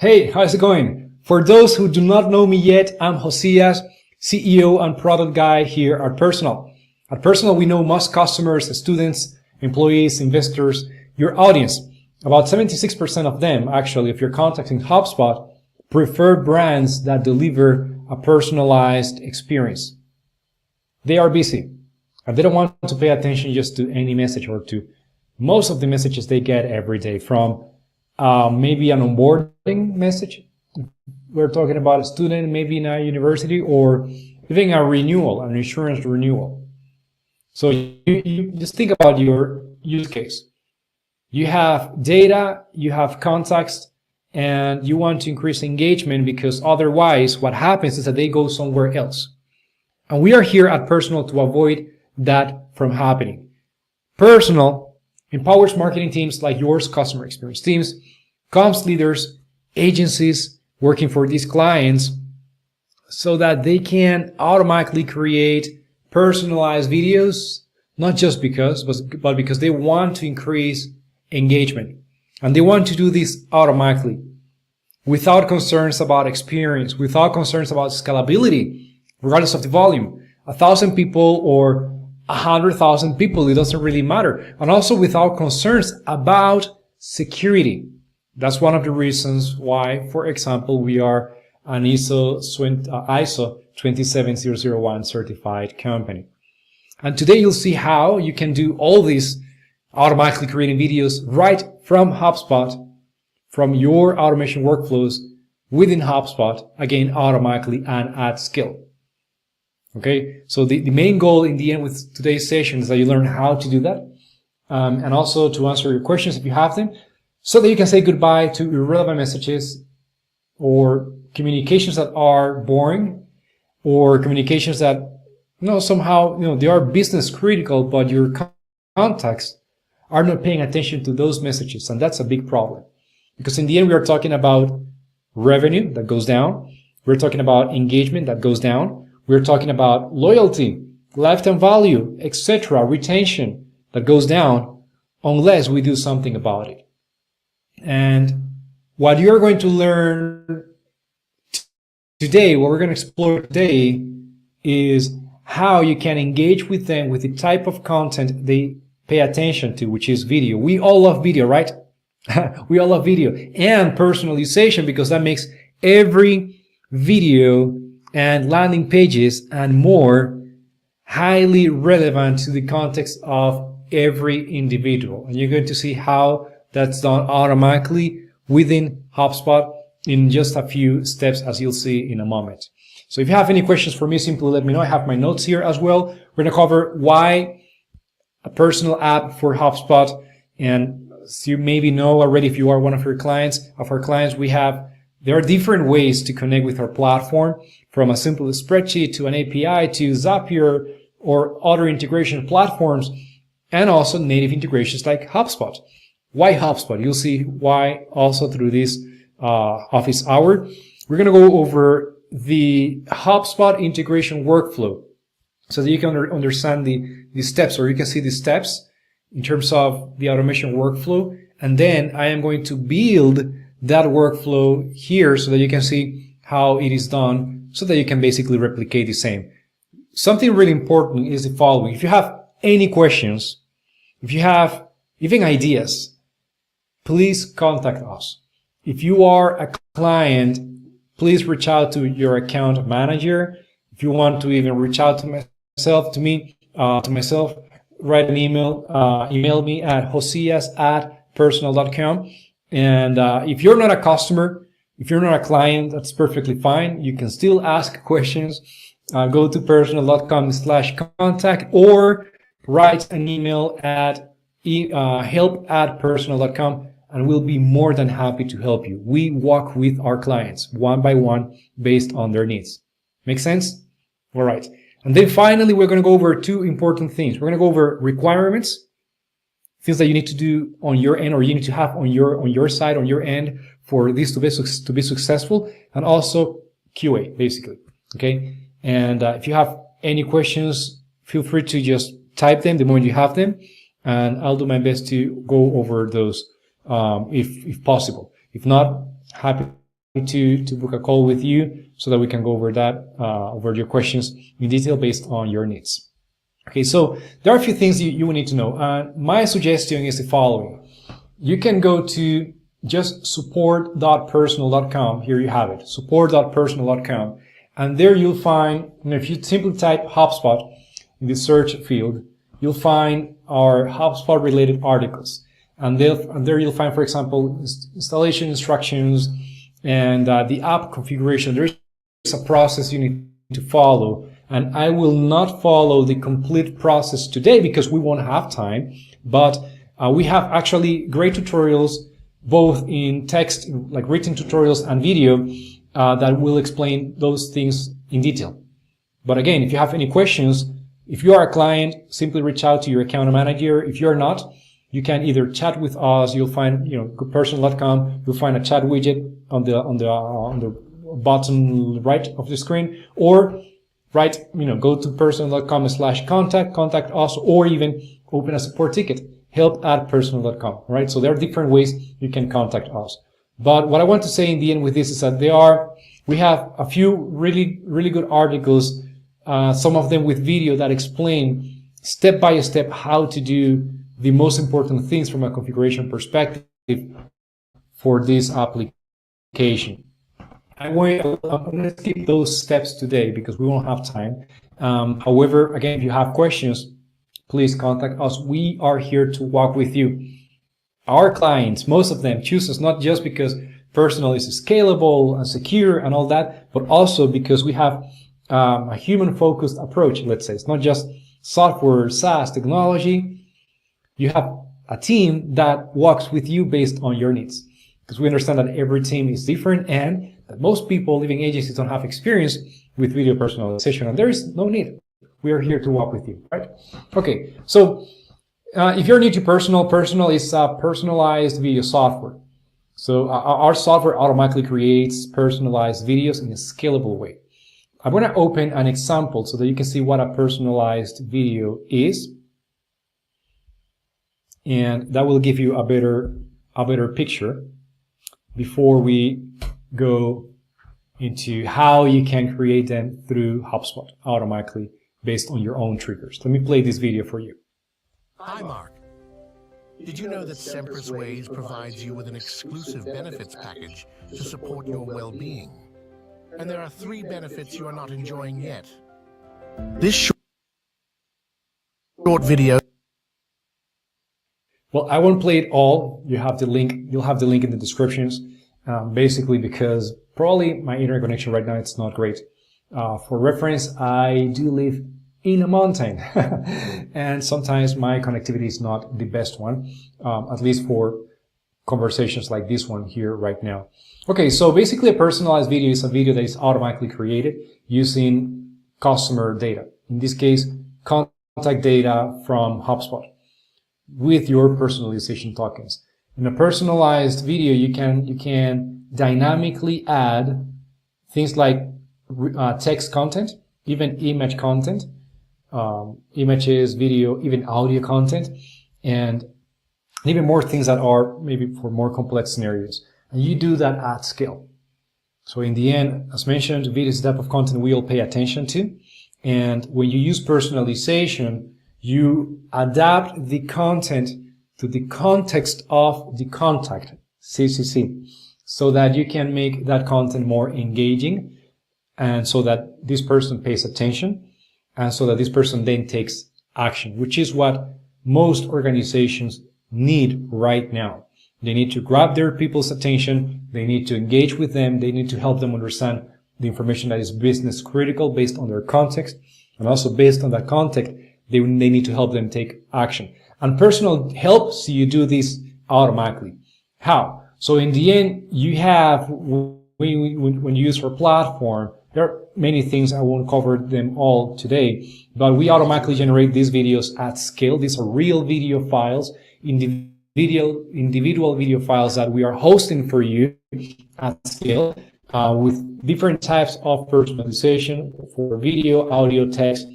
Hey, how's it going? For those who do not know me yet, I'm Josias, CEO and product guy here at Personal. At Personal, we know most customers, students, employees, investors, your audience. About 76% of them, actually, if you're contacting HubSpot, prefer brands that deliver a personalized experience. They are busy, and they don't want to pay attention just to any message or to most of the messages they get every day from maybe an onboarding message. We're talking about a student, maybe in a university, or even a renewal, an insurance renewal. So you just think about your use case. You have data, you have context, and you want to increase engagement because otherwise what happens is that they go somewhere else. And we are here at Personal to avoid that from happening. Personal empowers marketing teams like yours, customer experience teams, comms leaders, agencies working for these clients so that they can automatically create personalized videos, not just because, but because they want to increase engagement. And they want to do this automatically without concerns about experience, without concerns about scalability, regardless of the volume. 1,000 people or 100,000 people, it doesn't really matter. And also without concerns about security. That's one of the reasons why, for example, we are an ISO 27001 certified company. And today you'll see how you can do all these automatically creating videos right from HubSpot, from your automation workflows within HubSpot, again, automatically and at scale. Okay, so the main goal in the end with today's session is that you learn how to do that, and also to answer your questions if you have them, so that you can say goodbye to irrelevant messages or communications that are boring or communications that somehow they are business critical, but your contacts are not paying attention to those messages, and that's a big problem. Because in the end, we are talking about revenue that goes down. We're talking about engagement that goes down. We're talking about loyalty, lifetime value, etc., retention that goes down unless we do something about it. And what you're going to learn today, what we're going to explore today, is how you can engage with them with the type of content they pay attention to, which is video. We all love video, right? We all love video and personalization, because that makes every video and landing pages and more highly relevant to the context of every individual. And you're going to see how that's done automatically within HubSpot in just a few steps, as you'll see in a moment. So if you have any questions for me, simply let me know. I have my notes here as well. We're going to cover why a personal app for HubSpot. And as you maybe know already, if you are one of our clients, there are different ways to connect with our platform, from a simple spreadsheet to an API to Zapier or other integration platforms, and also native integrations like HubSpot. Why HubSpot? You'll see why also through this office hour. We're going to go over the HubSpot integration workflow so that you can understand the steps, or you can see the steps in terms of the automation workflow. And then I am going to build that workflow here so that you can see how it is done, so that you can basically replicate the same. Something really important is the following. If you have any questions, if you have even ideas, please contact us. If you are a client, please reach out to your account manager. If you want to even reach out to myself, write an email, email me at josias@personal.com. And if you're not a customer, if you're not a client, that's perfectly fine. You can still ask questions. Go to personal.com/contact or write an email at help@personal.com, and we'll be more than happy to help you. We walk with our clients one by one based on their needs. Make sense? All right. And then finally, we're going to go over two important things. We're going to go over requirements, things that you need to do on your end, or you need to have on your side, on your end, for this to be successful, and also QA, basically. Okay. And if you have any questions, feel free to just type them the moment you have them, and I'll do my best to go over those if possible. If not, happy to book a call with you so that we can go over that, over your questions in detail based on your needs. Okay, so there are a few things you will need to know. My suggestion is the following. You can go to just support.personal.com. Here you have it, support.personal.com. And there you'll find, if you simply type HubSpot in the search field, you'll find our HubSpot related articles. And there you'll find, for example, installation instructions and the app configuration. There is a process you need to follow. And I will not follow the complete process today because we won't have time. But we have actually great tutorials, both in text, like written tutorials, and video that will explain those things in detail. But again, if you have any questions, if you are a client, simply reach out to your account manager. If you're not, you can either chat with us. You'll find, Personal.com. You'll find a chat widget on the bottom right of the screen, or go to personal.com/contact, contact us, or even open a support ticket, help@personal.com. Right? So there are different ways you can contact us. But what I want to say in the end with this is that we have a few really, really good articles, some of them with video that explain step by step how to do the most important things from a configuration perspective for this application. I'm going to skip those steps today because we won't have time. However, again, if you have questions, please contact us. We are here to walk with you. Our clients, most of them, choose us not just because Personal is scalable and secure and all that, but also because we have a human-focused approach, let's say. It's not just software, SaaS, technology. You have a team that walks with you based on your needs. Because we understand that every team is different and that most people leaving agencies don't have experience with video personalization, and there is no need. We are here to walk with you, right? Okay, so if you're new to Personal is a personalized video software. So our software automatically creates personalized videos in a scalable way. I'm going to open an example so that you can see what a personalized video is. And that will give you a better picture before we go into how you can create them through HubSpot automatically based on your own triggers. Let me play this video for you. Hi, Mark. Did you know that Sempress Ways provides you with an exclusive benefits package to support your well-being? And there are 3 benefits you are not enjoying yet. This short video. Well, I won't play it all. You have the link. You'll have the link in the descriptions. Basically, because probably my internet connection right now it's not great. For reference, I do live in a mountain, and sometimes my connectivity is not the best one, at least for conversations like this one here right now. Okay, so basically a personalized video is a video that is automatically created using customer data. In this case, contact data from HubSpot with your personalization tokens. In a personalized video, you can dynamically add things like text content, even image content, images, video, even audio content, and even more things that are maybe for more complex scenarios. And you do that at scale. So in the end, as mentioned, video is the type of content we all pay attention to. And when you use personalization, you adapt the content to the context of the contact, CCC, so that you can make that content more engaging, and so that this person pays attention, and so that this person then takes action, which is what most organizations need right now. They need to grab their people's attention, they need to engage with them, they need to help them understand the information that is business critical based on their context, and also based on that context, they need to help them take action. And Personal helps you do this automatically. How? So in the end, you have, when you use our platform, there are many things, I won't cover them all today, but we automatically generate these videos at scale. These are real video files, individual video files that we are hosting for you at scale, with different types of personalization for video, audio, text,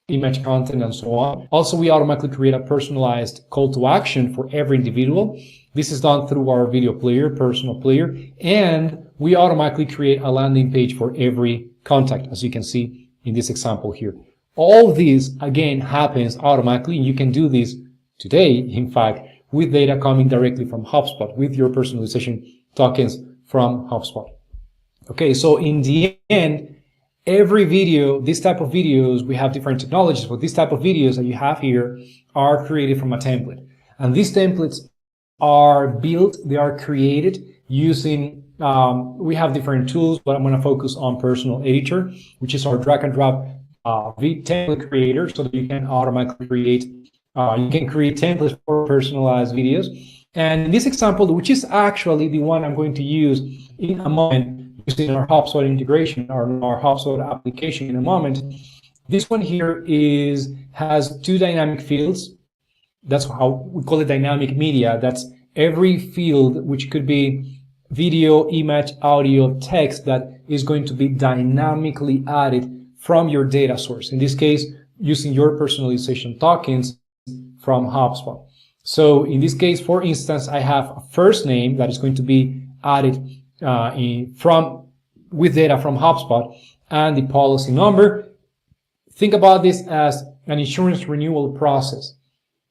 image content, and so on. Also, we automatically create a personalized call to action for every individual. This is done through our video player, Personal Player, and we automatically create a landing page for every contact, as you can see in this example here. All this, again, happens automatically. You can do this today, in fact, with data coming directly from HubSpot, with your personalization tokens from HubSpot. Okay, so in the end, every video, this type of videos, we have different technologies, but this type of videos that you have here are created from a template. And these templates are built, they are created using, we have different tools, but I'm going to focus on Personal Editor, which is our drag and drop template creator, so that you can automatically create, you can create templates for personalized videos. And in this example, which is actually the one I'm going to use in a moment, using our HubSpot integration, our HubSpot application in a moment, this one here has two dynamic fields. That's how we call it dynamic media. That's every field, which could be video, image, audio, text, that is going to be dynamically added from your data source. In this case, using your personalization tokens from HubSpot. So in this case, for instance, I have a first name that is going to be added with data from HubSpot, and the policy number. Think about this as an insurance renewal process.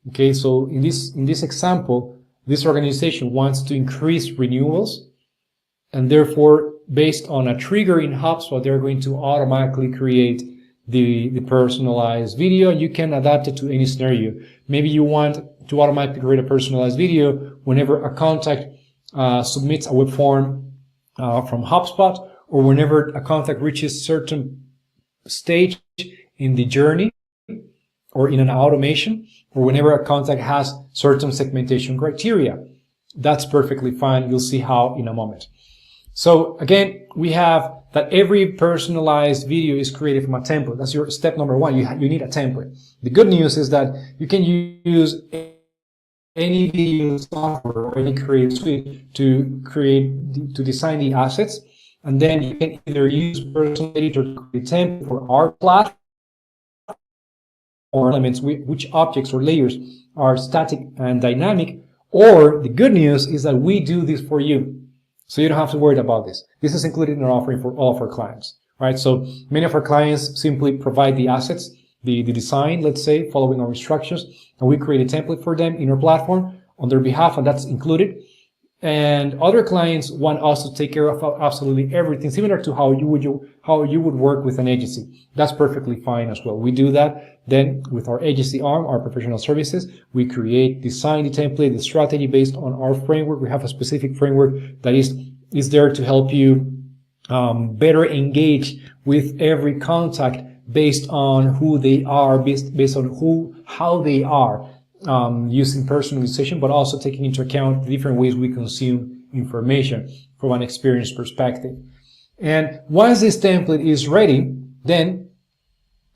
Okay, so in this example, this organization wants to increase renewals, and therefore, based on a trigger in HubSpot, they're going to automatically create the personalized video. You can adapt it to any scenario. Maybe you want to automatically create a personalized video whenever a contact submits a web form from HubSpot, or whenever a contact reaches certain stage in the journey or in an automation, or whenever a contact has certain segmentation criteria. That's perfectly fine. You'll see how in a moment. So again, we have that every personalized video is created from a template. That's your step number one. You need a template. The good news is that you can use any video software or any creative suite to design the assets, and then you can either use Personal Editor to create a template for our platform or elements, which objects or layers are static and dynamic, or the good news is that we do this for you. So you don't have to worry about this. This is included in our offering for all of our clients, right? So many of our clients simply provide the assets, the design, let's say, following our instructions, and we create a template for them in our platform on their behalf, and that's included. And other clients want us to take care of absolutely everything, similar to how you would work with an agency. That's perfectly fine as well. We do that. Then with our agency arm, our professional services, we design the template, the strategy based on our framework. We have a specific framework that is there to help you better engage with every contact based on who they are, based on how they are. Using personalization, but also taking into account the different ways we consume information from an experience perspective. And once this template is ready,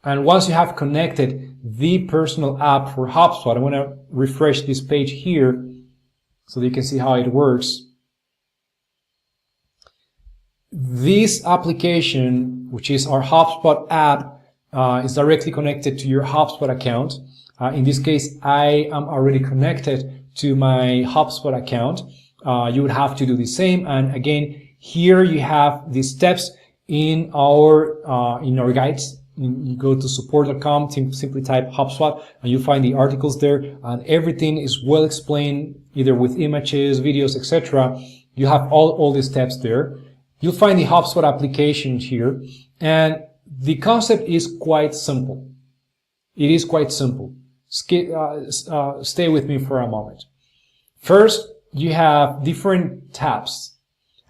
and once you have connected the personal app for HubSpot, I want to refresh this page here so that you can see how it works. This application, which is our HubSpot app, is directly connected to your HubSpot account. In this case, I am already connected to my HubSpot account. You would have to do the same. And again, here you have the steps in our guides. You go to support.com, simply type HubSpot, and you find the articles there. And everything is well explained, either with images, videos, etc. You have all these steps there. You'll find the HubSpot application here, and the concept is quite simple. It is quite simple. Stay with me for a moment. First, you have different tabs,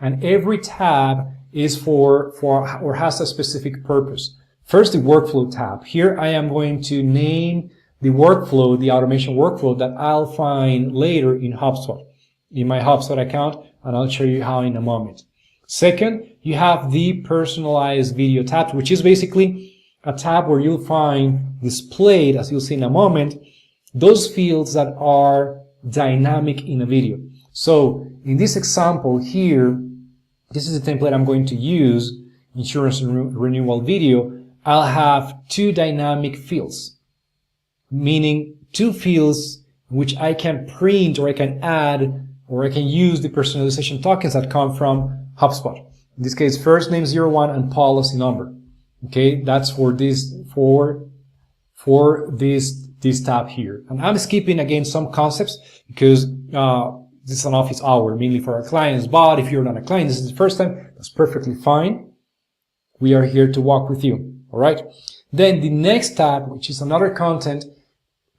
and every tab is for or has a specific purpose. First, the workflow tab. Here I am going to name the workflow, the automation workflow that I'll find later in HubSpot, in my HubSpot account, and I'll show you how in a moment. Second, you have the personalized video tab, which is basically a tab where you'll find displayed, as you'll see in a moment, those fields that are dynamic in a video. So in this example here, this is the template I'm going to use, insurance renewal video. I'll have two dynamic fields, meaning two fields which I can print or I can add or I can use the personalization tokens that come from HubSpot. In this case, first name 01 and policy number. Okay, that's for this this tab here. And I'm skipping again some concepts because this is an office hour, mainly for our clients. But if you're not a client, this is the first time, that's perfectly fine. We are here to walk with you. All right. Then the next tab, which is another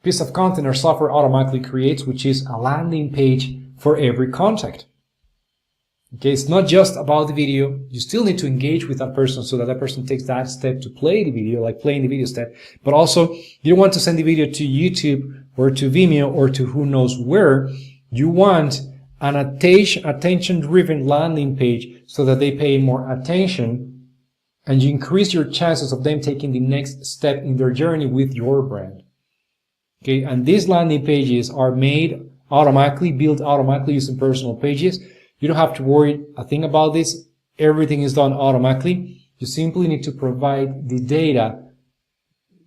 piece of content our software automatically creates, which is a landing page for every contact. Okay, it's not just about the video. You still need to engage with that person so that that person takes that step to play the video, like playing the video step. But also, you don't want to send the video to YouTube or to Vimeo or to who knows where. You want an attention-driven landing page so that they pay more attention and you increase your chances of them taking the next step in their journey with your brand. Okay, and these landing pages are made automatically, built automatically using Personal Pages. You don't have to worry a thing about this. Everything is done automatically. You simply need to provide the data.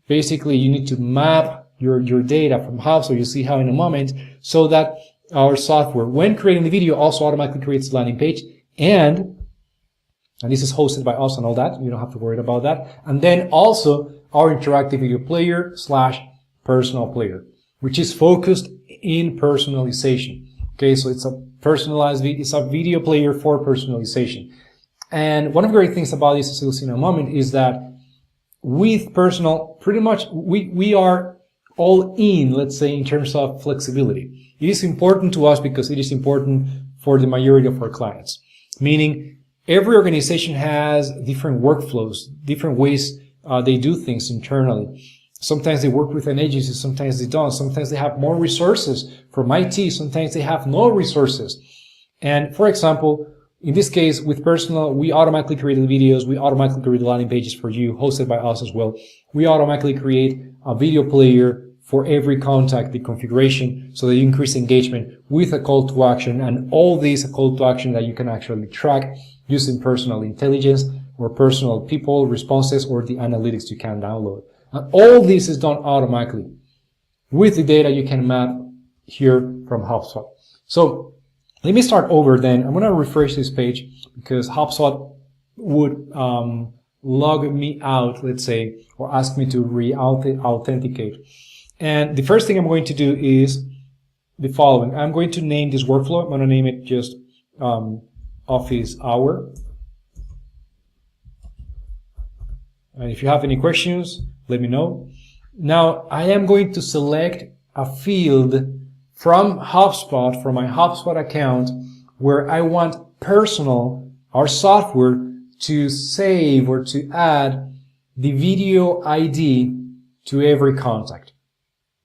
Basically, you need to map your data from HubSpot. You'll see how in a moment, so that our software, when creating the video, also automatically creates the landing page. And this is hosted by us and all that. You don't have to worry about that. And then also our interactive video player / personal player, which is focused in personalization. Okay, so it's a personalized video, it's a video player for personalization. And one of the great things about this, as you'll see in a moment, is that with Personal, pretty much we are all in, let's say, in terms of flexibility. It is important to us because it is important for the majority of our clients. Meaning, every organization has different workflows, different ways they do things internally. Sometimes they work with an agency, sometimes they don't. Sometimes they have more resources from IT, sometimes they have no resources. And for example, in this case, with Personal, we automatically create the videos, we automatically create the landing pages for you, hosted by us as well. We automatically create a video player for every contact, the configuration, so that you increase engagement with a call to action, and all these call to action that you can actually track using Personal Intelligence or Personal People responses or the analytics you can download. And all this is done automatically with the data you can map here from HubSpot. So let me start over then. I'm going to refresh this page because HubSpot would log me out, let's say, or ask me to re-authenticate. And the first thing I'm going to do is the following. I'm going to name this workflow. I'm going to name it just office hour. And if you have any questions, let me know. Now, I am going to select a field from HubSpot, from my HubSpot account, where I want Personal, our software, to save or to add the video ID to every contact.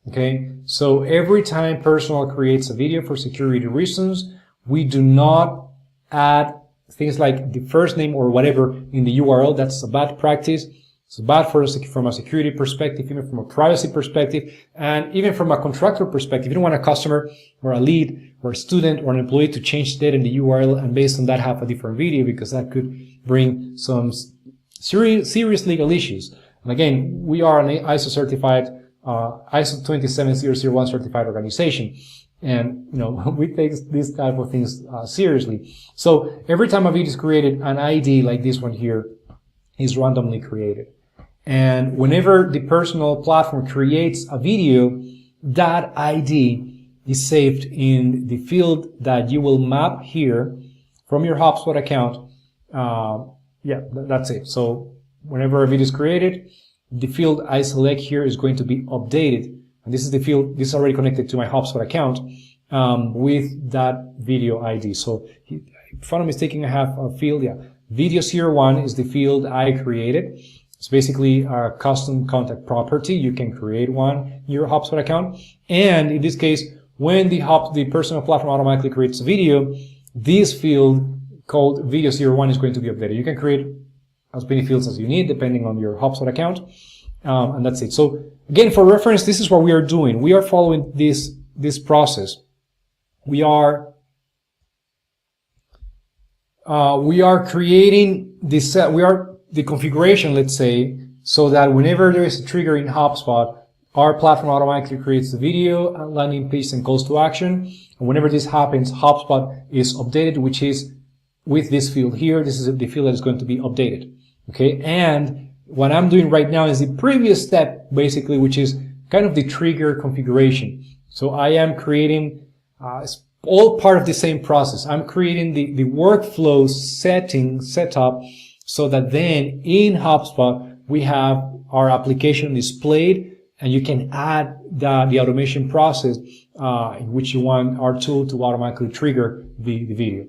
Okay, so every time Personal creates a video for security reasons, we do not add things like the first name or whatever in the URL. That's a bad practice. It's bad from a security perspective, even from a privacy perspective, and even from a contractor perspective. You don't want a customer or a lead or a student or an employee to change data in the URL and based on that have a different video, because that could bring some serious legal issues. And again, we are an ISO certified, ISO 27001 certified organization. And, you know, we take these type of things seriously. So every time a video is created, an ID like this one here is randomly created. And whenever the Personal platform creates a video, that ID is saved in the field that you will map here from your HubSpot account. Yeah, that's it. So whenever a video is created, the field I select here is going to be updated. And this is the field, this is already connected to my HubSpot account with that video ID. So if I'm not mistaken, I have a field, yeah. Video 01 is the field I created. It's basically a custom contact property. You can create one in your HubSpot account. And in this case, when the Personal platform automatically creates a video, this field called video 01 is going to be updated. You can create as many fields as you need depending on your HubSpot account. And that's it. So again, for reference, this is what we are doing. We are following this process. We are creating this set. We are the configuration, let's say, so that whenever there is a trigger in HubSpot, our platform automatically creates the video, landing page, and calls to action. And whenever this happens, HubSpot is updated, which is with this field here. This is the field that is going to be updated. Okay, and what I'm doing right now is the previous step, basically, which is kind of the trigger configuration. So I am creating, it's all part of the same process. I'm creating the workflow setup so that then in HubSpot, we have our application displayed, and you can add the automation process in which you want our tool to automatically trigger the video.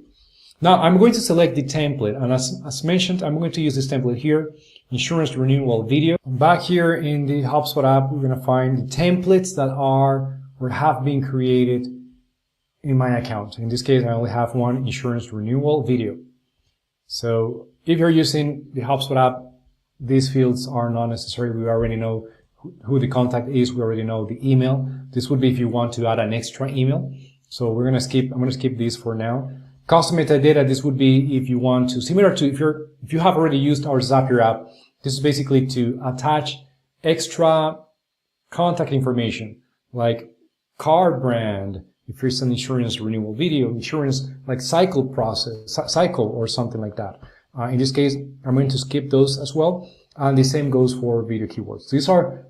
Now I'm going to select the template, and as mentioned, I'm going to use this template here, insurance renewal video. Back here in the HubSpot app, we're going to find the templates that are or have been created in my account. In this case, I only have one, insurance renewal video. So if you're using the HubSpot app, these fields are not necessary. We already know who the contact is. We already know the email. This would be if you want to add an extra email. So I'm going to skip this for now. Custom metadata, this would be if you want to, similar to if you have already used our Zapier app, this is basically to attach extra contact information like car brand, if there's an insurance renewal video, insurance like cycle or something like that. In this case, I'm going to skip those as well. And the same goes for video keywords. These are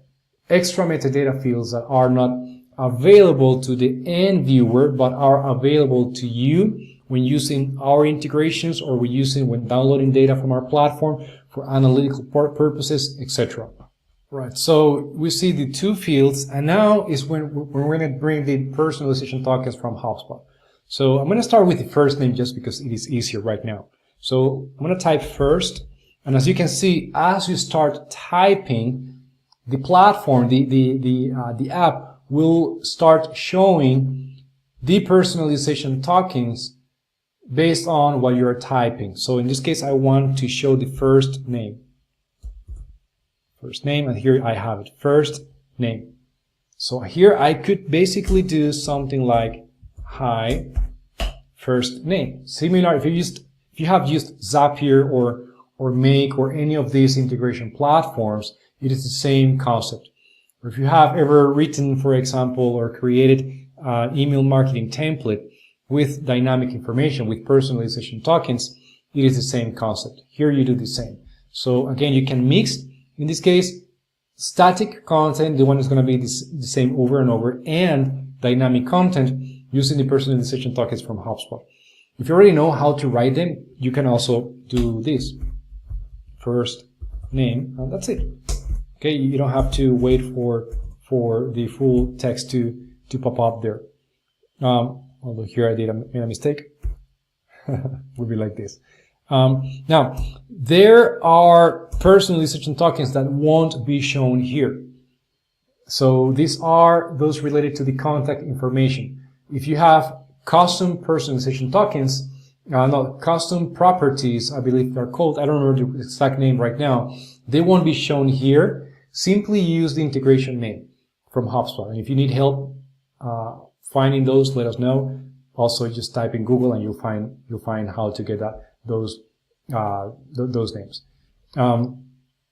extra metadata fields that are not available to the end viewer, but are available to you when using our integrations or when downloading data from our platform for analytical purposes, etc. Right, so we see the two fields, and now is when we're going to bring the personalization tokens from HubSpot. So I'm going to start with the first name just because it is easier right now. So I'm going to type first, and as you can see, as you start typing, the platform, the app will start showing the personalization tokens based on what you're typing. So in this case, I want to show the first name. First name, and here I have it, first name. So here I could basically do something like, hi, first name. Similar, if you have used Zapier or Make or any of these integration platforms, it is the same concept. Or if you have ever written, for example, or created an email marketing template with dynamic information, with personalization tokens, it is the same concept. Here you do the same. So again, you can mix, in this case, static content, the one is going to be the same over and over, and dynamic content using the personalization tokens from HubSpot. If you already know how to write them, you can also do this. First name, and that's it. Okay, you don't have to wait for the full text to pop up there. Although here I made a mistake. Would be like this. Now, there are personalization tokens that won't be shown here. So these are those related to the contact information. If you have custom personalization tokens, custom properties, I believe they're called, I don't remember the exact name right now, they won't be shown here. Simply use the integration name from HubSpot. And if you need help finding those, let us know. Also, just type in Google and you'll find how to get those names.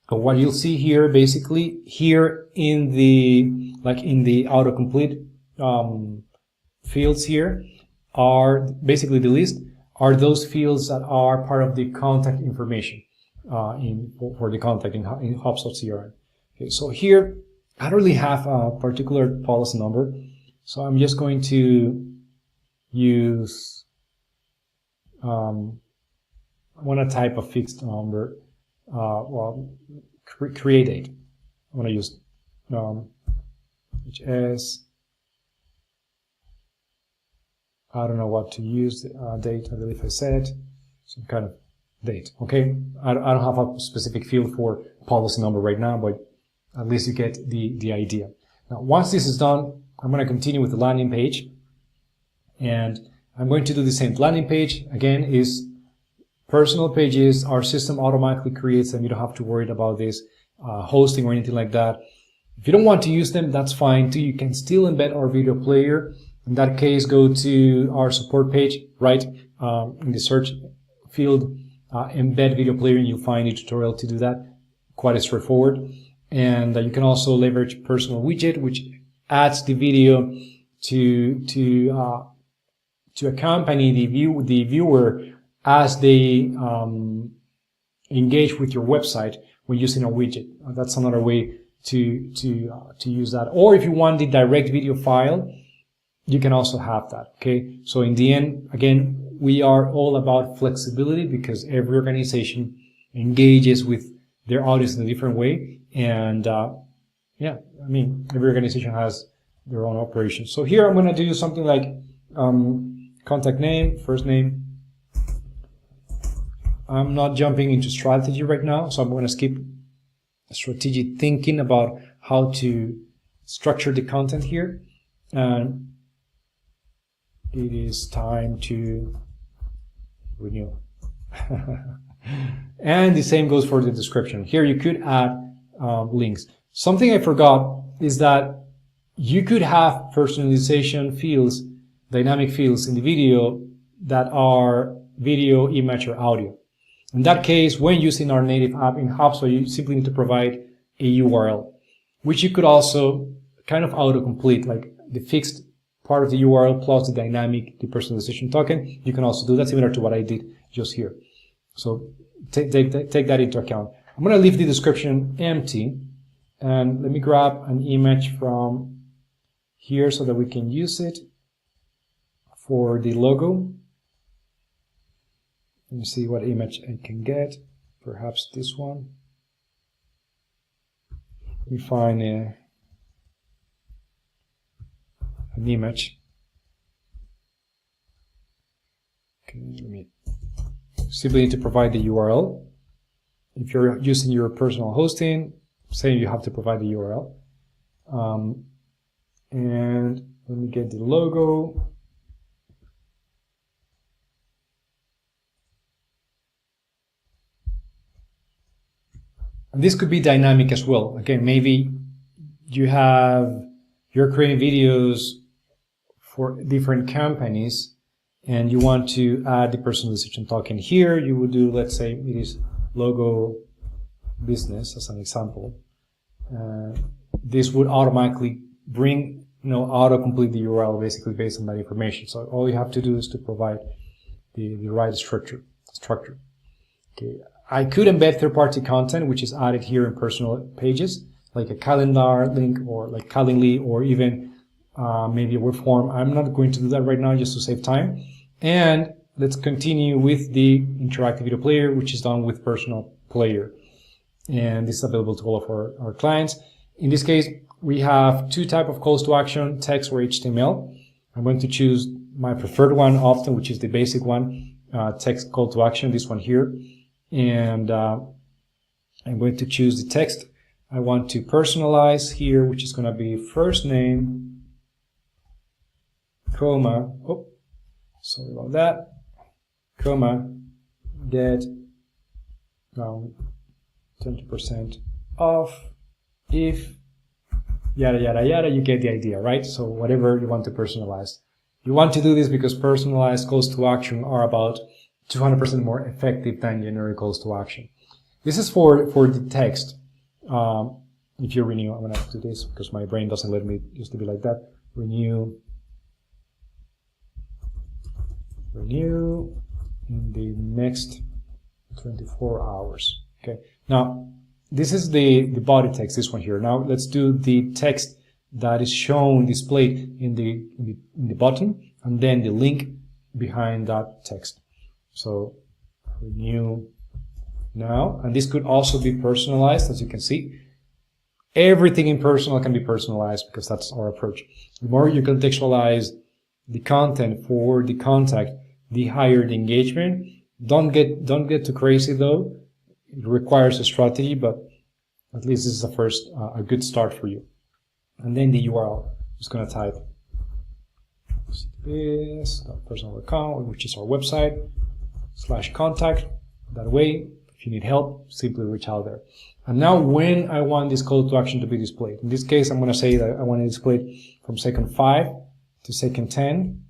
What you'll see here, basically, here in the autocomplete fields here are basically the list are those fields that are part of the contact information for the contact in HubSpot CRM. Okay, so here I don't really have a particular policy number, so I'm just going to use I want to type a fixed number. Create date. I want to use which is, I don't know what to use, date, I believe I said, some kind of date, okay? I don't have a specific field for policy number right now, but at least you get the idea. Now, once this is done, I'm going to continue with the landing page, and I'm going to do the same. Landing page, again, is personal pages. Our system automatically creates them. You don't have to worry about this hosting or anything like that. If you don't want to use them, that's fine too. You can still embed our video player. In that case, go to our support page, right in the search field, embed video player, and you'll find a tutorial to do that. Quite straightforward. And you can also leverage personal widget, which adds the video to accompany the viewer as they engage with your website when using a widget. That's another way to use that. Or if you want the direct video file, you can also have that. Okay, so in the end, again, we are all about flexibility because every organization engages with their audience in a different way, and yeah, I mean, every organization has their own operations. So here I'm going to do something like contact name, first name. I'm not jumping into strategy right now, so I'm going to skip strategic thinking about how to structure the content here. And it is time to renew. And the same goes for the description. Here you could add links. Something I forgot is that you could have personalization fields, dynamic fields in the video that are video, image, or audio. In that case, when using our native app in HubSpot, you simply need to provide a URL, which you could also kind of autocomplete, like the fixed part of the URL plus the dynamic depersonalization token. You can also do that, similar to what I did just here. So take that into account. I'm going to leave the description empty, and let me grab an image from here so that we can use it for the logo. Let me see what image I can get. Perhaps this one. Let me find an image. Okay, let me simply need to provide the URL. If you're using your personal hosting, say you have to provide the URL. And let me get the logo. And this could be dynamic as well. Again, maybe you're creating videos for different companies and you want to add the personalization token here. You would do, let's say it is logo business as an example. This would automatically bring, autocomplete the URL basically based on that information. So all you have to do is to provide the right structure. Okay. I could embed third-party content, which is added here in personal pages, like a calendar link or like Calendly, or even maybe a web form. I'm not going to do that right now just to save time. And let's continue with the interactive video player, which is done with Personal Player. And this is available to all of our clients. In this case, we have two types of calls to action, text or HTML. I'm going to choose my preferred one often, which is the basic one, text call to action, this one here. And I'm going to choose the text. I want to personalize here, which is going to be first name, comma, oh, sorry about that, comma, get 20% off if yada yada yada. You get the idea, right? So whatever you want to personalize. You want to do this because personalized calls to action are about 200% more effective than generic calls to action. This is for the text. If you renew, I'm going to do this because my brain doesn't let me used to be like that. Renew in the next 24 hours. Okay. Now, this is the body text, this one here. Now let's do the text that is shown displayed in the button, and then the link behind that text. So renew now, and this could also be personalized, as you can see. Everything in Personal can be personalized because that's our approach. The more you contextualize the content for the contact, the higher the engagement. Don't get too crazy though. It requires a strategy, but at least this is a good start for you. And then the URL. I'm just going to type personal.com, which is our website, /contact. That way, if you need help, simply reach out there. And now when I want this call to action to be displayed, in this case, I'm going to say that I want to display it from second 5 to second 10,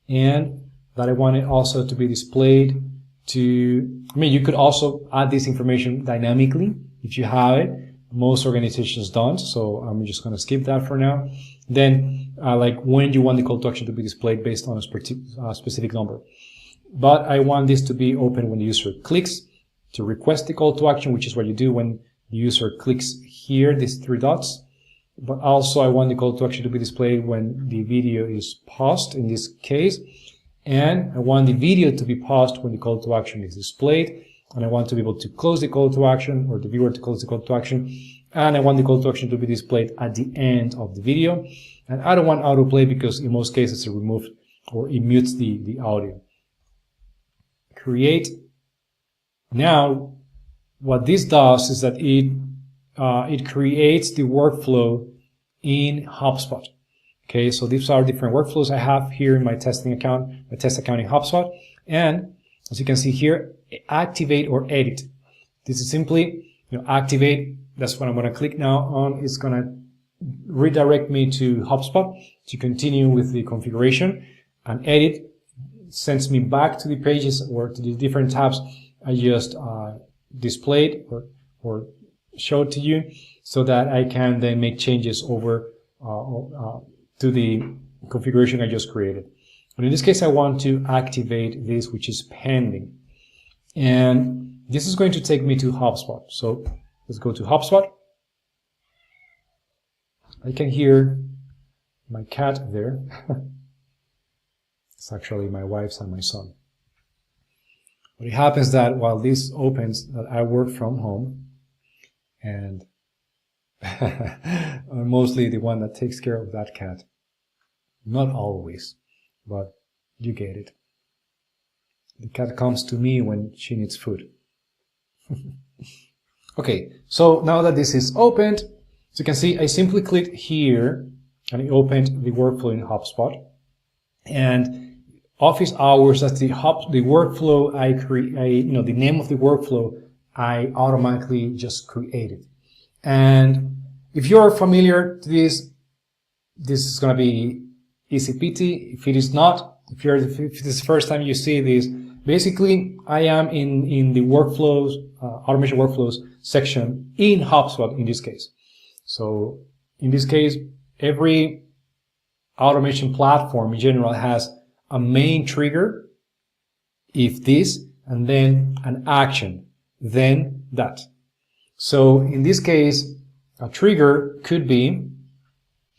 and that I want it also to be displayed to, you could also add this information dynamically if you have it. Most organizations don't, so I'm just going to skip that for now. Then, like when you want the call to action to be displayed based on a specific number. but I want this to be open when the user clicks to request the call to action, which is what you do when the user clicks here, these three dots. But also I want the call to action to be displayed when the video is paused in this case. And I want the video to be paused when the call to action is displayed. And I want to be able to close the call to action, or the viewer to close the call to action. And I want the call to action to be displayed at the end of the video. And I don't want autoplay because in most cases it removes or it mutes the audio. Create. Now, what this does is that it creates the workflow in HubSpot. Okay, so these are different workflows I have here in my testing account, my test account in HubSpot. And as you can see here, activate or edit. This is simply, activate. That's what I'm going to click now on. It's going to redirect me to HubSpot to continue with the configuration, and edit sends me back to the pages or to the different tabs I just displayed or showed to you, so that I can then make changes over to the configuration I just created. But in this case, I want to activate this, which is pending. And this is going to take me to HubSpot. So let's go to HubSpot. I can hear my cat there. It's actually my wife's and my son. But it happens that while this opens, that I work from home, and I'm mostly the one that takes care of that cat. Not always, but you get it. The cat comes to me when she needs food. Okay, so now that this is opened, as you can see, I simply clicked here and it opened the workflow in HubSpot. And office hours, that's the workflow I create, the name of the workflow I automatically just created. And if you're familiar to this is going to be easy peasy. If it is not, if this is the first time you see this, basically I am in the workflows, automation workflows section in HubSpot in this case. So in this case, every automation platform in general has a main trigger, if this, and then an action, then that. So in this case, a trigger could be,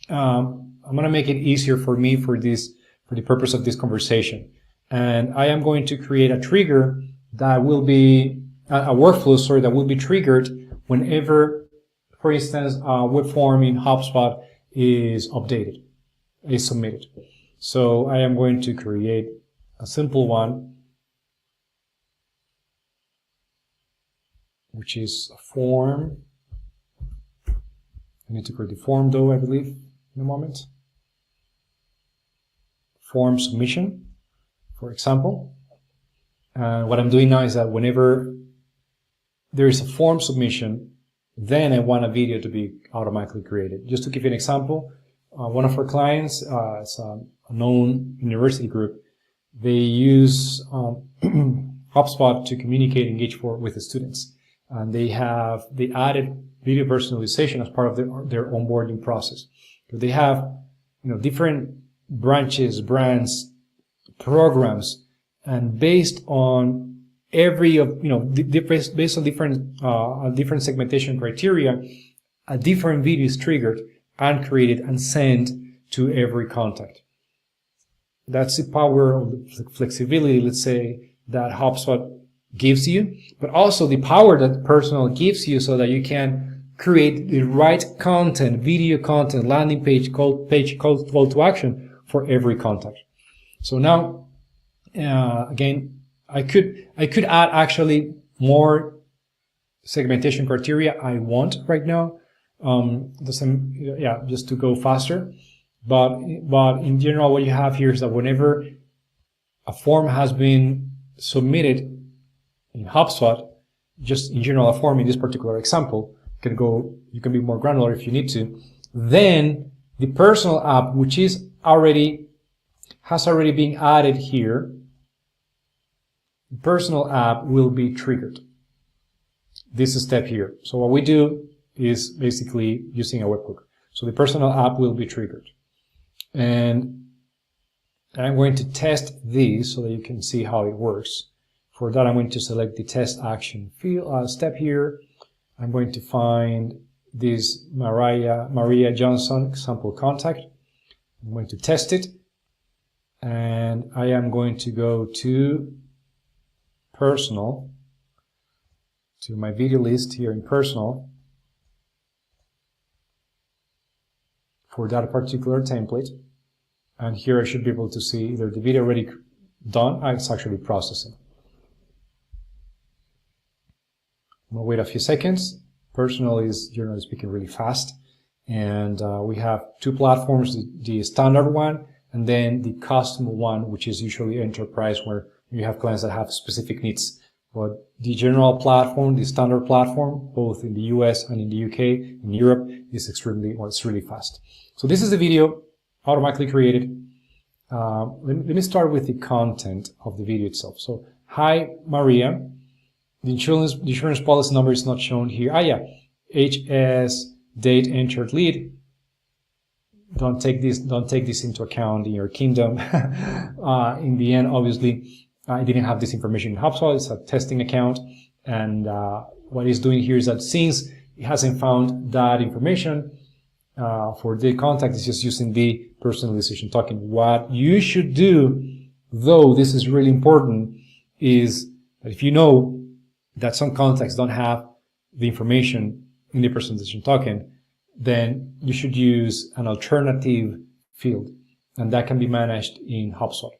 I'm going to make it easier for me for the purpose of this conversation. And I am going to create a trigger that will be, a workflow, sorry, that will be triggered whenever, for instance, a web form in HubSpot is updated, is submitted. So I am going to create a simple one, which is a form. I need to create the form though, I believe, in a moment. Form submission, for example. And what I'm doing now is that whenever there is a form submission, then I want a video to be automatically created. Just to give you an example, one of our clients, it's a known university group, they use HubSpot to communicate, engage with the students. And they added video personalization as part of their onboarding process. So they have, different branches, brands, programs, and based on based on different segmentation criteria, a different video is triggered and created and sent to every contact. That's the power of the flexibility, let's say, that HubSpot gives you, but also the power that Personal gives you so that you can create the right content, video content, landing page, call to action for every contact. So now, again, I could add actually more segmentation criteria I want right now, just to go faster. But in general, what you have here is that whenever a form has been submitted in HubSpot, just in general, a form in this particular example, you can be more granular if you need to. Then the Personal app, which has already been added here, the Personal app will be triggered. This step here. So what we do is basically using a webhook. So the Personal app will be triggered. And And I'm going to test these so that you can see how it works. For that, I'm going to select the test action field step here. I'm going to find this Maria Johnson example contact. I'm going to test it. And I am going to go to Personal, to my video list here in Personal, for that particular template. And here I should be able to see either the video already done, it's actually processing. I'm gonna wait a few seconds. Personal is, generally speaking, really fast. And we have two platforms, the standard one and then the custom one, which is usually enterprise, where you have clients that have specific needs. But the general platform, the standard platform, both in the US and in the UK, in Europe, is it's really fast. So this is the video automatically created. Let me start with the content of the video itself. So, hi Maria, the insurance policy number is not shown here. HS date entered lead. Don't take this into account in your kingdom. In the end, obviously, I didn't have this information in HubSpot. It's a testing account, and what it's doing here is that since it hasn't found that information for the contact, it's just using the personalization token. What you should do, though, this is really important, is that if you know that some contacts don't have the information in the personalization token, then you should use an alternative field, and that can be managed in HubSpot.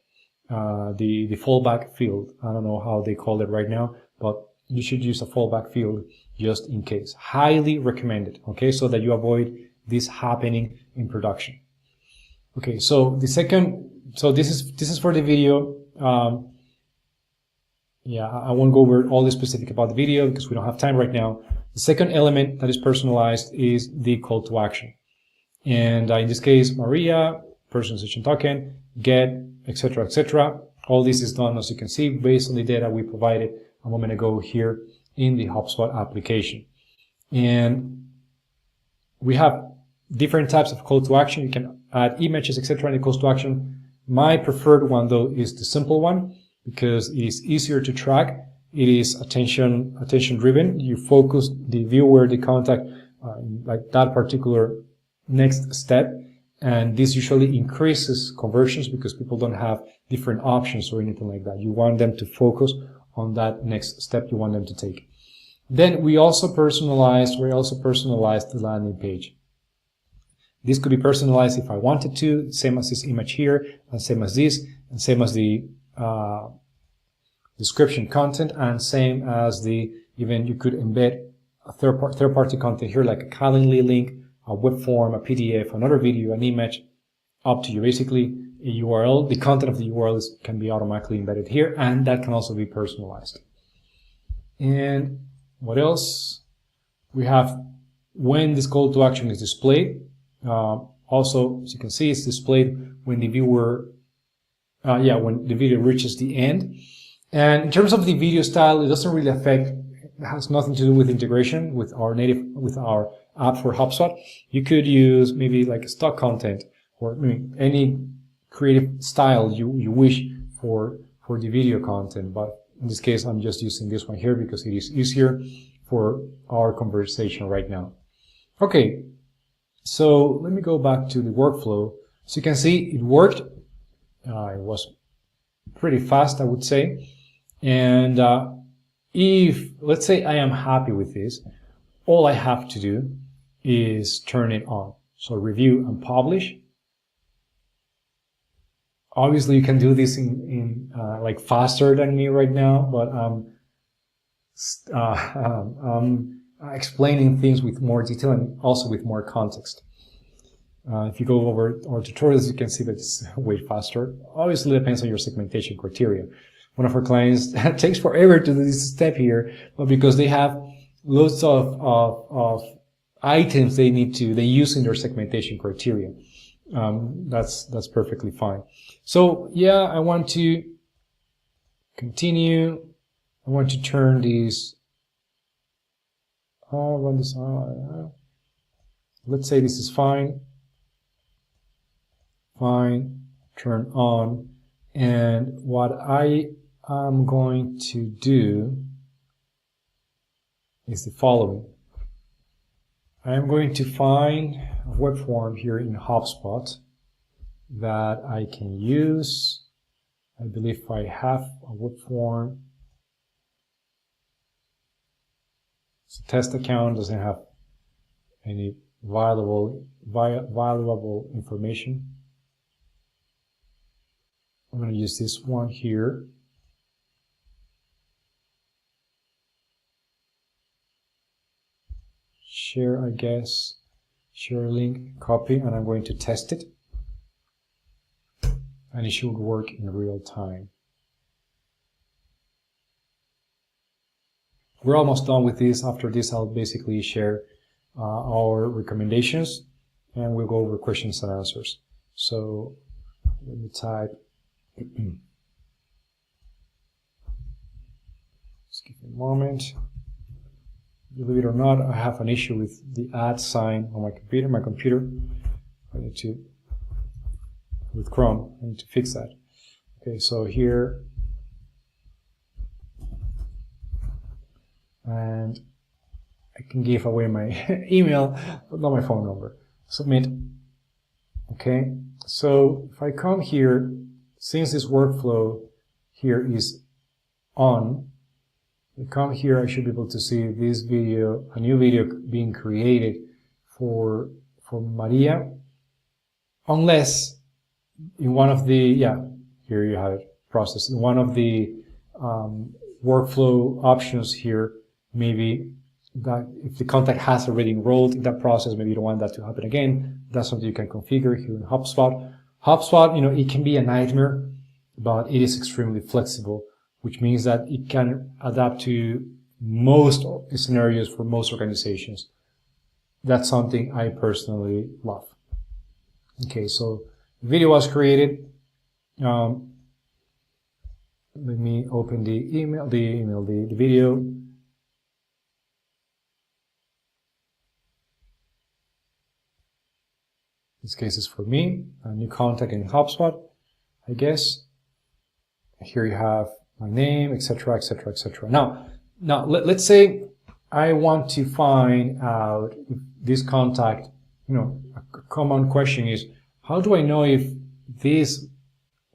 The fallback field, I don't know how they call it right now, but you should use a fallback field just in case. Highly recommended, okay, so that you avoid this happening in production. Okay, so this is for the video. Yeah, I won't go over all the specific about the video because we don't have time right now. The second element that is personalized is the call to action. And in this case, Maria, personalization token, get, etc., etc. All this is done, as you can see, based on the data we provided a moment ago here in the HubSpot application. And we have different types of call to action. You can add images, etc., in the call to action. My preferred one, though, is the simple one because it is easier to track. It is attention driven. You focus the viewer, the contact, like that particular next step. And this usually increases conversions because people don't have different options or anything like that. You want them to focus on that next step you want them to take. Then we also personalized the landing page. This could be personalized if I wanted to, same as this image here, and same as this, and same as the description content, and same as the, even you could embed a third-party content here, like a Calendly link, a web form, a PDF, another video, an image, up to you. Basically, a URL, the content of the URL can be automatically embedded here, and that can also be personalized. And what else? We have when this call to action is displayed. Also, as you can see, it's displayed when the viewer, when the video reaches the end. And in terms of the video style, it doesn't really affect, it has nothing to do with integration with our app for HubSpot. You could use maybe like stock content or any creative style you wish for the video content. But in this case, I'm just using this one here because it is easier for our conversation right now. Okay, so let me go back to the workflow. So you can see it worked. It was pretty fast, I would say. And if, let's say I am happy with this, all I have to do is turn it on. So review and publish. Obviously, you can do this in like faster than me right now, but explaining things with more detail and also with more context. If you go over our tutorials, you can see that it's way faster. Obviously, it depends on your segmentation criteria. One of our clients takes forever to do this step here, but because they have lots of items they use in their segmentation criteria. That's perfectly fine. So yeah, I want to continue. I want to turn these. Run this on. Let's say this is fine. Fine. turn on. And what I am going to do is the following. I am going to find a web form here in HubSpot that I can use. I believe I have a web form. It's a test account, doesn't have any valuable information. I'm going to use this one here. Share, I guess, share link, copy, and I'm going to test it. And it should work in real time. We're almost done with this. After this, I'll basically share our recommendations, and we'll go over questions and answers. So let me type. Just give me a moment. Believe it or not, I have an issue with the @ sign on my computer. I need to, with Chrome, I need to fix that. Okay, so here, and I can give away my email, but not my phone number. Submit. Okay, so if I come here, since this workflow here is on, I come here, I should be able to see this video, a new video being created for Maria, unless in one of the, here you have it, process. In one of the workflow options here, maybe that if the contact has already enrolled in that process, maybe you don't want that to happen again. That's something you can configure here in HubSpot. HubSpot, it can be a nightmare, but it is extremely flexible, which means that it can adapt to most scenarios for most organizations. That's something I personally love. Okay, so the video was created. Let me open the video. This case is for me, a new contact in HubSpot, I guess. Here you have my name, etc., etc., etc. Now, let's say I want to find out if this contact, a common question is, how do I know if this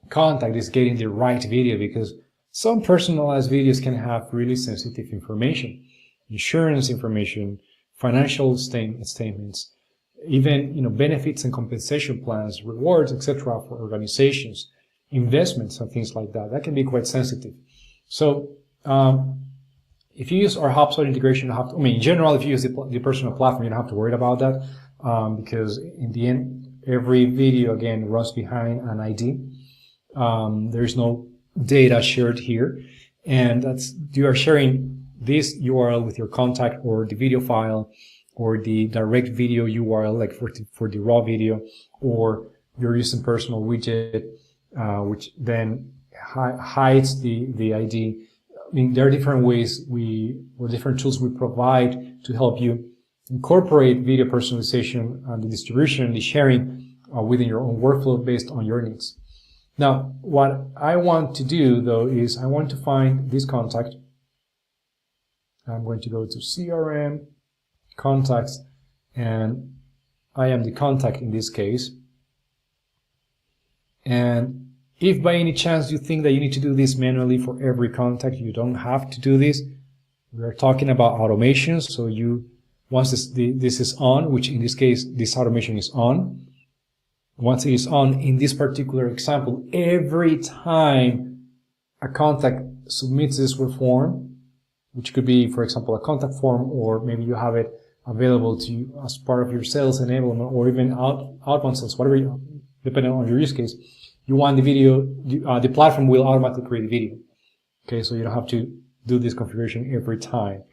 contact is getting the right video? Because some personalized videos can have really sensitive information, insurance information, financial statements, even benefits and compensation plans, rewards, etc. for organizations, investments and things like that. That can be quite sensitive. So if you use our HubSpot integration, in general, if you use the Personal platform, you don't have to worry about that because in the end, every video again runs behind an ID. There's no data shared here, and you are sharing this URL with your contact or the video file or the direct video URL, like for the raw video, or you're using Personal widget, which then hides the ID. There are different ways or different tools we provide to help you incorporate video personalization and the distribution and the sharing within your own workflow based on your needs. Now, what I want to do though is I want to find this contact. I'm going to go to CRM, contacts, and I am the contact in this case. And if by any chance you think that you need to do this manually for every contact, you don't have to do this. We are talking about automations. So once this is on, which in this case, this automation is on. Once it is on, in this particular example, every time a contact submits this form, which could be, for example, a contact form, or maybe you have it available to you as part of your sales enablement, or even outbound sales, whatever, depending on your use case. You want the video, the platform will automatically create a video. Okay, so you don't have to do this configuration every time.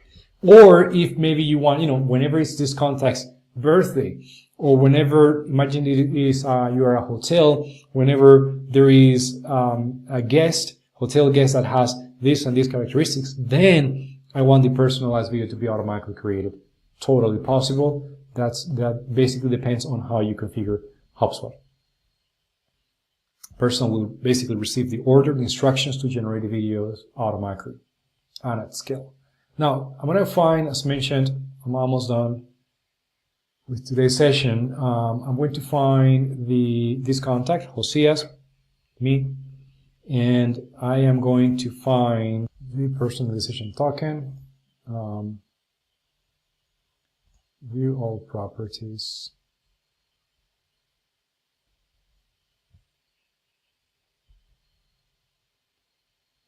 Or if maybe you want, whenever it's this contact's birthday, or whenever, imagine it is, you are a hotel, whenever there is a hotel guest that has this and these characteristics, then I want the personalized video to be automatically created. Totally possible. That basically depends on how you configure HubSpot. Personal will basically receive the order, the instructions to generate the videos automatically and at scale. Now, I'm going to find, as mentioned, I'm almost done with today's session. I'm going to find this contact, Josias, me, and I am going to find the personalization token, view all properties.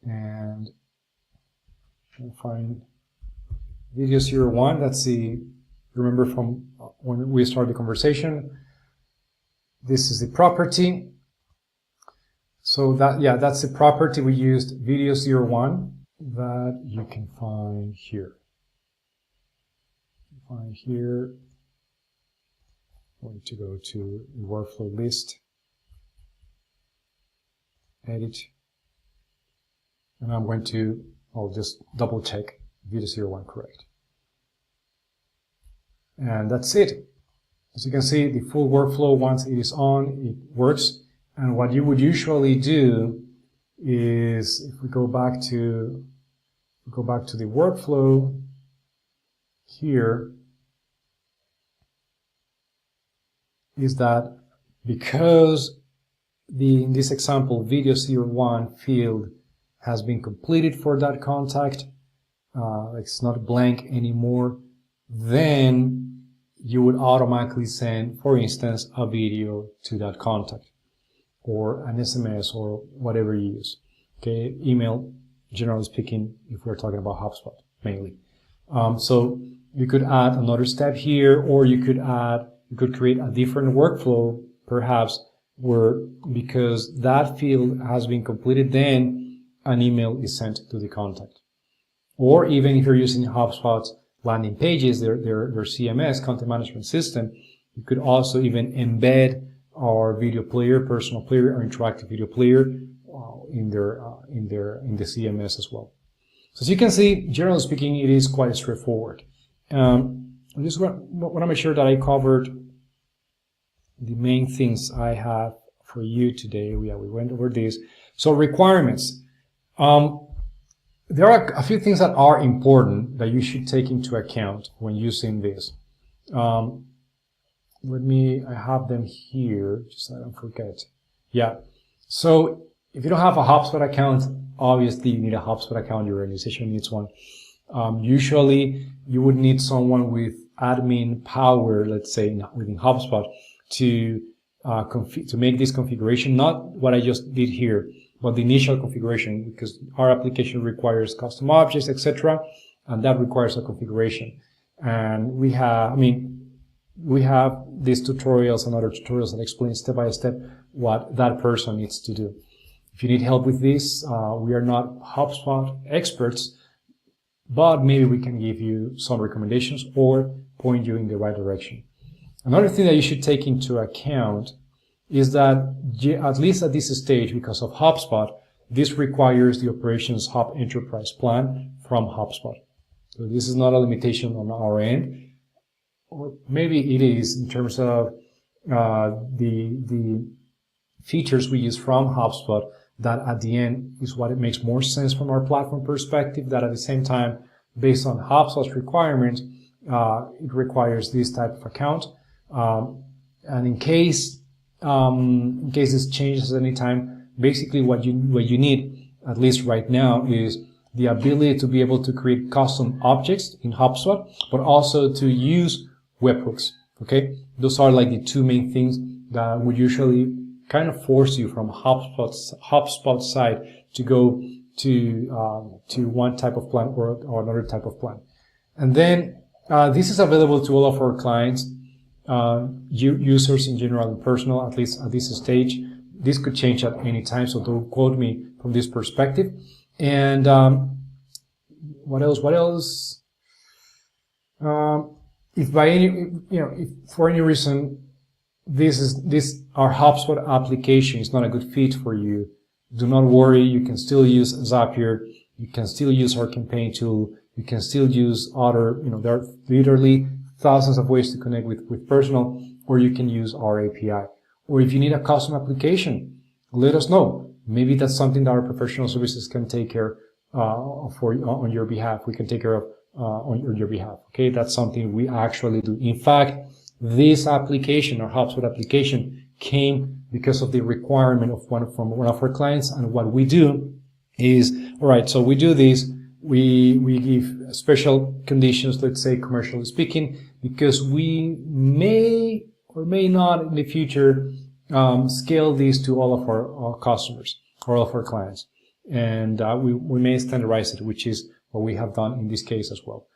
And I'll find video 01. That's the, remember from when we started the conversation, this is the property. So that, yeah, that's the property we used, video 01, that you can find here. Find here, I'm going to go to the workflow list, edit, and I'm going to, I'll just double check video 01 correct. And that's it. As you can see, the full workflow, once it is on, it works. And what you would usually do is, if we go back to the workflow here, is that because in this example, video 01 field has been completed for that contact, it's not blank anymore, then you would automatically send, for instance, a video to that contact, or an SMS, or whatever you use. Okay, email, generally speaking, if we're talking about HubSpot mainly. So you could add another step here, or you could create a different workflow, perhaps, where because that field has been completed, then an email is sent to the contact. Or even if you're using HubSpot's landing pages, their CMS, content management system, you could also even embed our video player, personal player, or interactive video player in the CMS as well. So as you can see, generally speaking, it is quite straightforward. I just want to make sure that I covered the main things I have for you today. We went over this. So requirements. There are a few things that are important that you should take into account when using this. I have them here, just so I don't forget. Yeah. So if you don't have a HubSpot account, obviously you need a HubSpot account. Your organization needs one. Usually you would need someone with admin power, let's say within HubSpot, to make this configuration, not what I just did here, but the initial configuration, because our application requires custom objects, etc., and that requires a configuration. And we have these tutorials and other tutorials that explain step by step what that person needs to do. If you need help with this, we are not HubSpot experts, but maybe we can give you some recommendations or point you in the right direction. Another thing that you should take into account is that, at least at this stage, because of HubSpot, this requires the Operations Hub Enterprise Plan from HubSpot. So this is not a limitation on our end, or maybe it is in terms of the features we use from HubSpot, that at the end is what it makes more sense from our platform perspective, that at the same time, based on HubSpot's requirements, it requires this type of account. And in case this changes at any time, basically what you need, at least right now, is the ability to be able to create custom objects in HubSpot, but also to use webhooks. Okay, those are like the two main things that would usually kind of force you from HubSpot side to go to one type of plan or another type of plan. And then this is available to all of our clients, users in general and personal, at least at this stage. This could change at any time, so don't quote me from this perspective. And what else? If by any, if for any reason our HubSpot application is not a good fit for you, do not worry. You can still use Zapier. You can still use our campaign tool. You can still use other, there are literally thousands of ways to connect with Personal, or you can use our API. Or if you need a custom application, let us know. Maybe that's something that our professional services can take care on your behalf. We can take care of on your behalf. Okay, that's something we actually do. In fact, this application, our HubSpot application, came because of the requirement of one of our clients. And what we do is, all right, so we do this. We give special conditions, let's say commercially speaking, because we may or may not in the future scale these to all of our customers or all of our clients. And we may standardize it, which is what we have done in this case as well.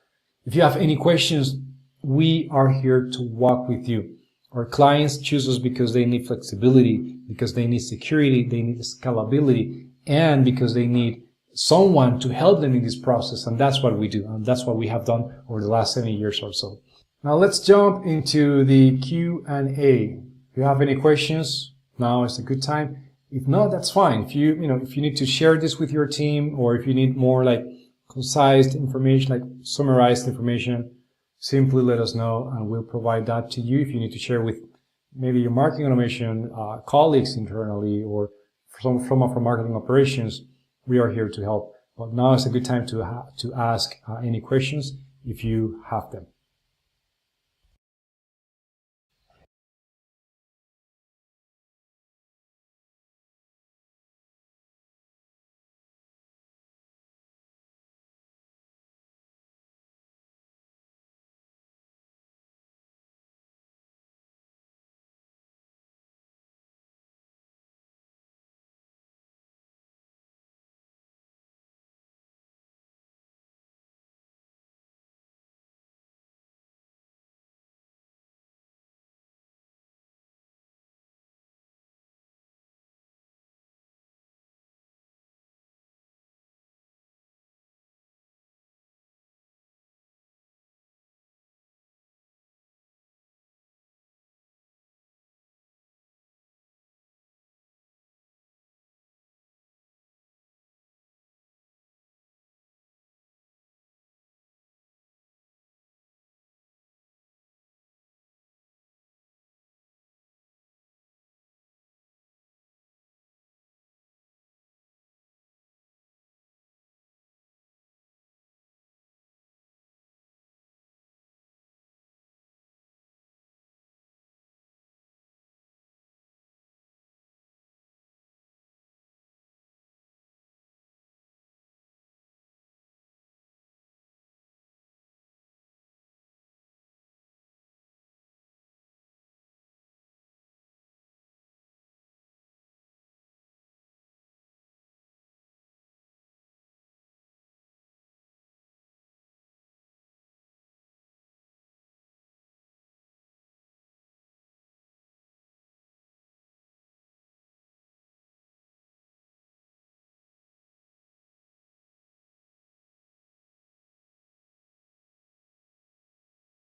If you have any questions, we are here to walk with you. Our clients choose us because they need flexibility, because they need security, they need scalability, and because they need someone to help them in this process. And that's what we do. And that's what we have done over the last 7 years or so. Now let's jump into the Q&A. If you have any questions, now is a good time. If not, that's fine. If you need to share this with your team, or if you need more like concise information, like summarized information, simply let us know and we'll provide that to you. If you need to share with maybe your marketing automation colleagues internally or from our marketing operations, we are here to help. But now is a good time to ask any questions if you have them.